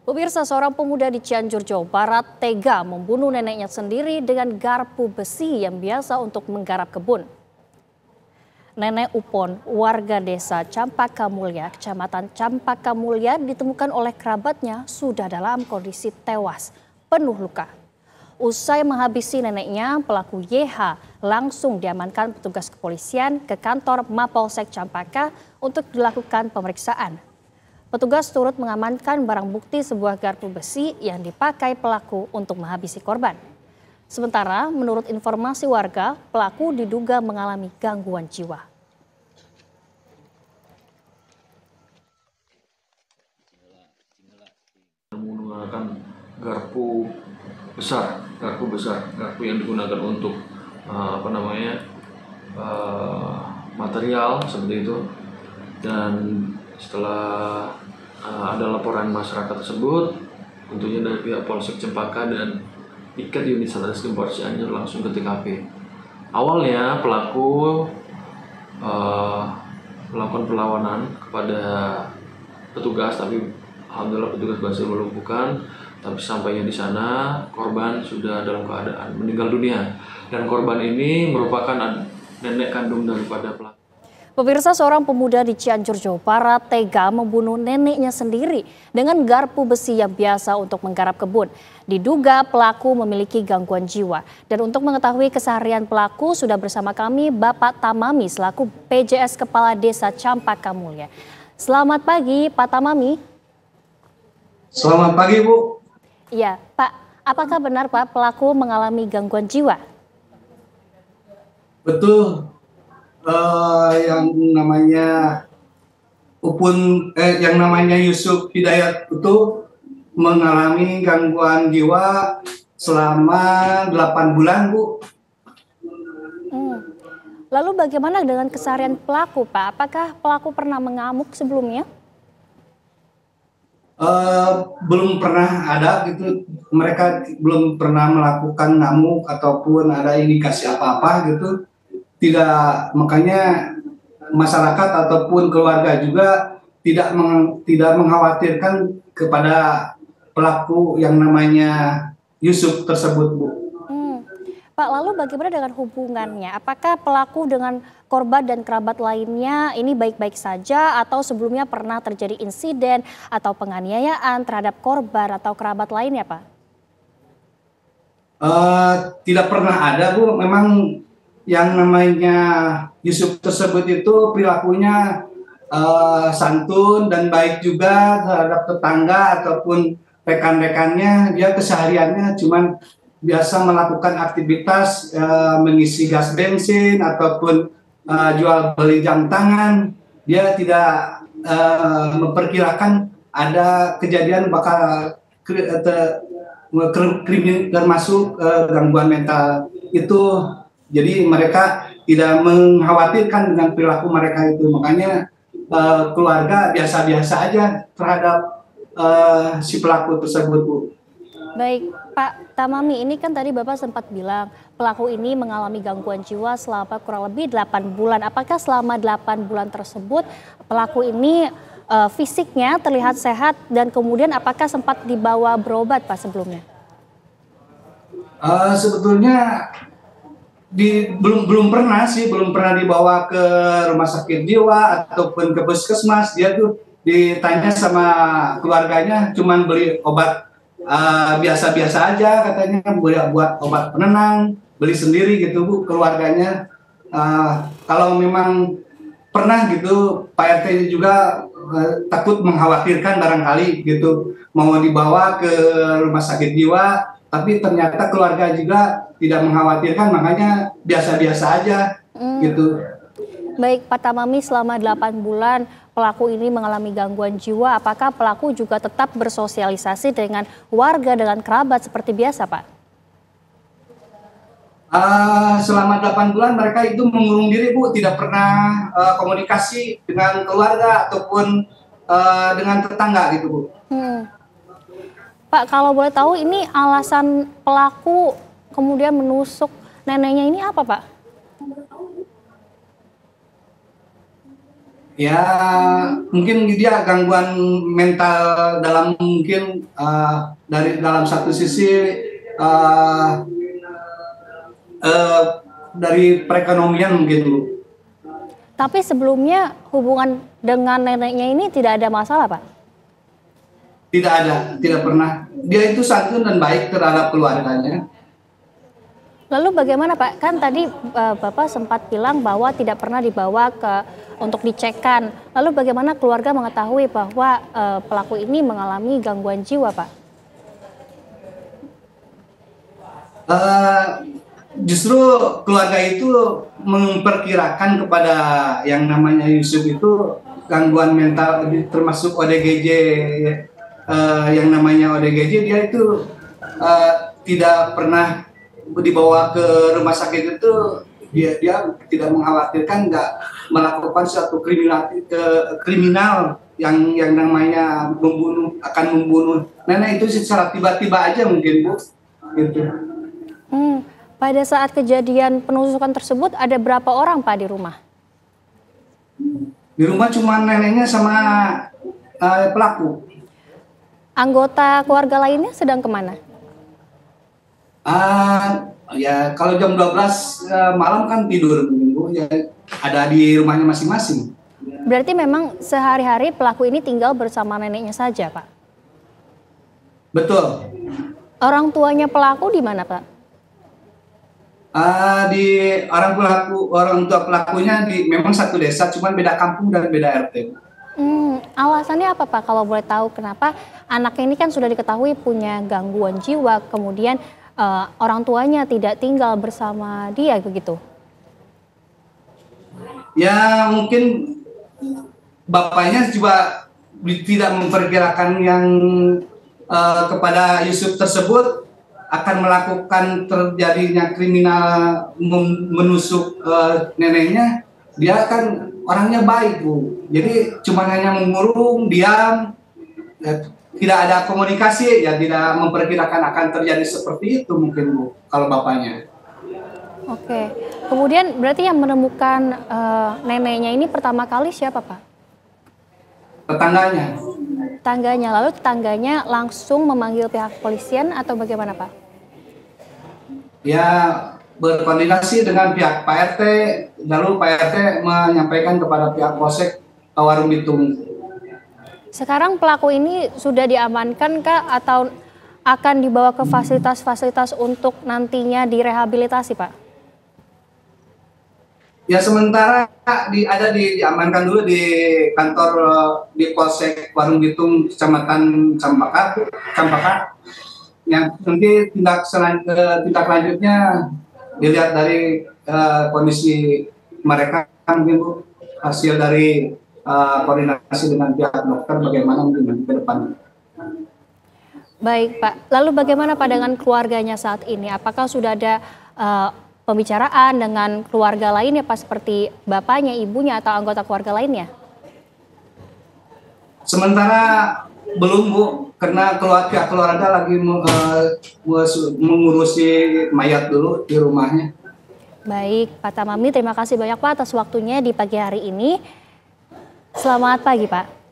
Pemirsa, seorang pemuda di Cianjur, Jawa Barat tega membunuh neneknya sendiri dengan garpu besi yang biasa untuk menggarap kebun. Nenek Upon, warga desa Campaka Mulya, Kecamatan Campaka Mulya, ditemukan oleh kerabatnya sudah dalam kondisi tewas, penuh luka. Usai menghabisi neneknya, pelaku YH langsung diamankan petugas kepolisian ke kantor Mapolsek Campaka untuk dilakukan pemeriksaan. Petugas turut mengamankan barang bukti sebuah garpu besi yang dipakai pelaku untuk menghabisi korban. Sementara menurut informasi warga, pelaku diduga mengalami gangguan jiwa. Menggunakan garpu besar, garpu yang digunakan untuk material seperti itu. Dan setelah ada laporan masyarakat tersebut, tentunya dari pihak Polsek Cempaka dan Piket Unit Satreskrim Polres Cianjur langsung ke TKP. Awalnya pelaku melakukan perlawanan kepada petugas, tapi alhamdulillah petugas berhasil melumpuhkan. Tapi sampainya di sana, korban sudah dalam keadaan meninggal dunia, dan korban ini merupakan nenek kandung daripada pelaku. Pemirsa, seorang pemuda di Cianjur, Jawa Barat tega membunuh neneknya sendiri dengan garpu besi yang biasa untuk menggarap kebun. Diduga pelaku memiliki gangguan jiwa. Dan untuk mengetahui keseharian pelaku sudah bersama kami Bapak Tamami selaku PJS Kepala Desa Campaka Mulya. Selamat pagi Pak Tamami. Selamat pagi Bu. Iya Pak, apakah benar Pak pelaku mengalami gangguan jiwa? Betul. Yang namanya Yusuf Hidayat itu mengalami gangguan jiwa selama 8 bulan, Bu. Lalu bagaimana dengan keseharian pelaku, Pak? Apakah pelaku pernah mengamuk sebelumnya? Belum pernah ada gitu. Mereka belum pernah melakukan ngamuk ataupun ada indikasi apa-apa gitu. Tidak, makanya masyarakat ataupun keluarga juga tidak mengkhawatirkan kepada pelaku yang namanya Yusuf tersebut, Bu. Pak, lalu bagaimana dengan hubungannya? Apakah pelaku dengan korban dan kerabat lainnya ini baik-baik saja atau sebelumnya pernah terjadi insiden atau penganiayaan terhadap korban atau kerabat lainnya, Pak? Tidak pernah ada, Bu. Memang yang namanya Yusuf tersebut itu perilakunya santun dan baik juga terhadap tetangga ataupun rekan-rekannya. Dia kesehariannya cuman biasa melakukan aktivitas mengisi gas bensin ataupun jual beli jam tangan. Dia tidak memperkirakan ada kejadian bakal termasuk gangguan mental itu. Jadi mereka tidak mengkhawatirkan dengan perilaku mereka itu. Makanya keluarga biasa-biasa aja terhadap si pelaku tersebut, Bu. Baik, Pak Tamami, ini kan tadi Bapak sempat bilang pelaku ini mengalami gangguan jiwa selama kurang lebih 8 bulan. Apakah selama 8 bulan tersebut pelaku ini fisiknya terlihat sehat dan kemudian apakah sempat dibawa berobat, Pak, sebelumnya? Sebetulnya belum pernah dibawa ke rumah sakit jiwa ataupun ke puskesmas. Dia tuh ditanya sama keluarganya cuman beli obat biasa-biasa aja, katanya buat obat penenang, beli sendiri gitu, Bu, keluarganya. Kalau memang pernah gitu, Pak RT juga takut mengkhawatirkan barangkali gitu mau dibawa ke rumah sakit jiwa, tapi ternyata keluarga juga tidak mengkhawatirkan, makanya biasa-biasa aja gitu. Baik Pak Tamami, selama 8 bulan pelaku ini mengalami gangguan jiwa, apakah pelaku juga tetap bersosialisasi dengan warga, dengan kerabat seperti biasa, Pak? Selama 8 bulan mereka itu mengurung diri, Bu, tidak pernah komunikasi dengan keluarga ataupun dengan tetangga gitu, Bu. Pak, kalau boleh tahu ini alasan pelaku kemudian menusuk neneknya ini apa, Pak? Ya mungkin dia gangguan mental dalam mungkin dari dalam satu sisi uh, uh, dari perekonomian mungkin Bu. Tapi sebelumnya hubungan dengan neneknya ini tidak ada masalah, Pak? Tidak ada, tidak pernah. Dia itu santun dan baik terhadap keluarganya. Lalu bagaimana Pak? Kan tadi Bapak sempat bilang bahwa tidak pernah dibawa untuk dicekkan. Lalu bagaimana keluarga mengetahui bahwa pelaku ini mengalami gangguan jiwa, Pak? Justru keluarga itu memperkirakan kepada yang namanya Yusuf itu gangguan mental termasuk ODGJ, yang namanya ODGJ. Dia itu tidak pernah dibawa ke rumah sakit itu, dia tidak mengkhawatirkan nggak melakukan suatu kriminal yang namanya membunuh nenek itu secara tiba-tiba aja mungkin Bu gitu. Pada saat kejadian penusukan tersebut ada berapa orang Pak di rumah? Di rumah cuma neneknya sama pelaku. Anggota keluarga lainnya sedang kemana? Ya kalau jam 12 malam kan tidur Bu, ya ada di rumahnya masing-masing. Berarti memang sehari-hari pelaku ini tinggal bersama neneknya saja, Pak? Betul. Orang tuanya pelaku di mana, Pak? Di orang tua pelakunya memang satu desa, cuman beda kampung dan beda RT. Alasannya apa Pak kalau boleh tahu, kenapa anaknya ini kan sudah diketahui punya gangguan jiwa, kemudian orang tuanya tidak tinggal bersama dia begitu? Ya mungkin bapaknya juga tidak memperkirakan yang kepada Yusuf tersebut akan melakukan terjadinya kriminal menusuk neneknya. Dia kan orangnya baik Bu, jadi cuma hanya mengurung, diam, ya, tidak ada komunikasi, ya tidak memperkirakan akan terjadi seperti itu mungkin Bu kalau bapaknya. Oke, kemudian berarti yang menemukan neneknya ini pertama kali siapa Pak? Tetangganya. Tetangganya, lalu tetangganya langsung memanggil pihak kepolisian atau bagaimana Pak? Ya berkoordinasi dengan pihak Pak RT, lalu Pak RT menyampaikan kepada pihak Polsek Warung Bitung. Sekarang pelaku ini sudah diamankan Kak atau akan dibawa ke fasilitas-fasilitas untuk nantinya direhabilitasi Pak? Ya sementara diamankan dulu di kantor di Polsek Warung Bitung Kecamatan Campaka. Yang nanti tindak lanjutnya dilihat dari kondisi mereka mungkin Bu, hasil dari koordinasi dengan pihak dokter bagaimana mungkin ke depan. Baik Pak, lalu bagaimana Pak dengan keluarganya saat ini? Apakah sudah ada pembicaraan dengan keluarga lainnya Pak, seperti bapaknya, ibunya, atau anggota keluarga lainnya? Sementara belum Bu, karena pihak keluarga lagi mengurusi mayat dulu di rumahnya. Baik Pak Tamami, terima kasih banyak Pak atas waktunya di pagi hari ini. Selamat pagi Pak.